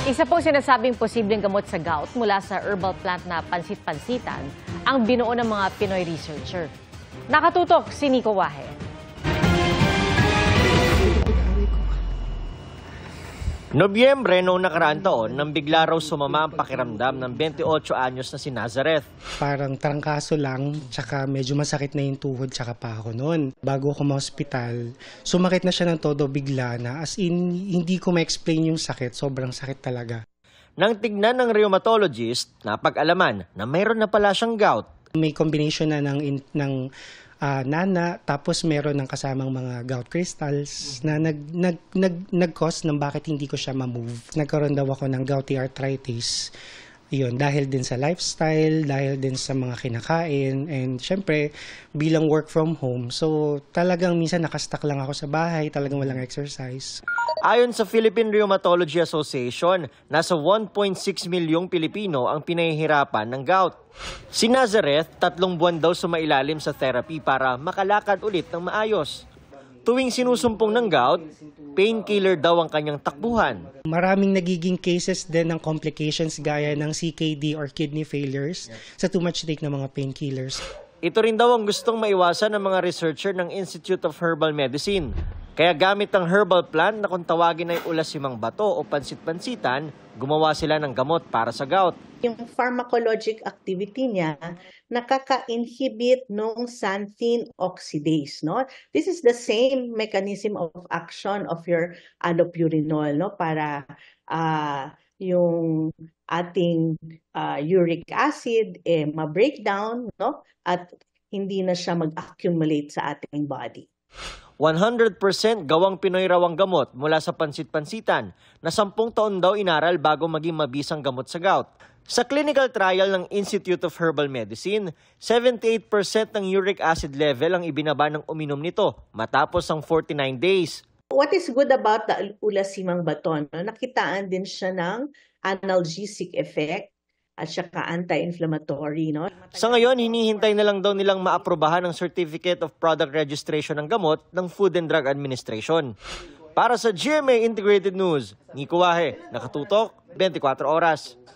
Isa pong sinasabing posibleng gamot sa gout mula sa herbal plant na pansit-pansitan ang binuo ng mga Pinoy researcher. Nakatutok si Nico Wahe. Nobyembre noong nakaraang taon nang bigla raw sumama ang pakiramdam ng 28 anyos na si Nazareth. Parang trangkaso lang, tsaka medyo masakit na yung tuhod tsaka pa ako noon. Bago ako ma-hospital, sumakit na siya ng todo bigla na, as in, hindi ko ma-explain yung sakit, sobrang sakit talaga. Nang tignan ng rheumatologist, napag-alaman na mayroon na pala siyang gout. May combination na ng nana, tapos meron ng kasamang mga gout crystals na nag-cause ng bakit hindi ko siya ma-move. Nagkaroon daw ako ng gouty arthritis. Yun, dahil din sa lifestyle, dahil din sa mga kinakain, and syempre, bilang work from home, so talagang minsan nakastuck lang ako sa bahay, talagang walang exercise. Ayon sa Philippine Rheumatology Association, nasa 1.6 milyong Pilipino ang pinahihirapan ng gout. Si Nazareth, 3 buwan daw sumailalim sa therapy para makalakad ulit ng maayos. Tuwing sinusumpong ng gout, painkiller daw ang kanyang takbuhan. Maraming nagiging cases din ng complications gaya ng CKD or kidney failures sa too much take ng mga painkillers. Ito rin daw ang gustong maiwasan ng mga researcher ng Institute of Herbal Medicine. Kaya gamit ang herbal plant na kung tawagin ay ulasimang bato o pansit-pansitan, gumawa sila ng gamot para sa gout. Yung pharmacologic activity niya, nakaka-inhibit ng xanthine oxidase, no? This is the same mechanism of action of your allopurinol, no? Para yung ating uric acid ma-breakdown, no? At hindi na siya mag-accumulate sa ating body. 100% gawang Pinoy raw ang gamot mula sa pansit-pansitan na 10 taon daw inaral bago maging mabisang gamot sa gout. Sa clinical trial ng Institute of Herbal Medicine, 78% ng uric acid level ang ibinaba ng uminom nito matapos ang 49 days. What is good about the ulasimang baton? Nakitaan din siya ng analgesic effect at saka anti-inflammatory, no? Sa ngayon, hinihintay na lang daw nilang maaprobahan ang Certificate of Product Registration ng gamot ng Food and Drug Administration. Para sa GMA Integrated News, Nico Wahe, nakatutok, 24 oras.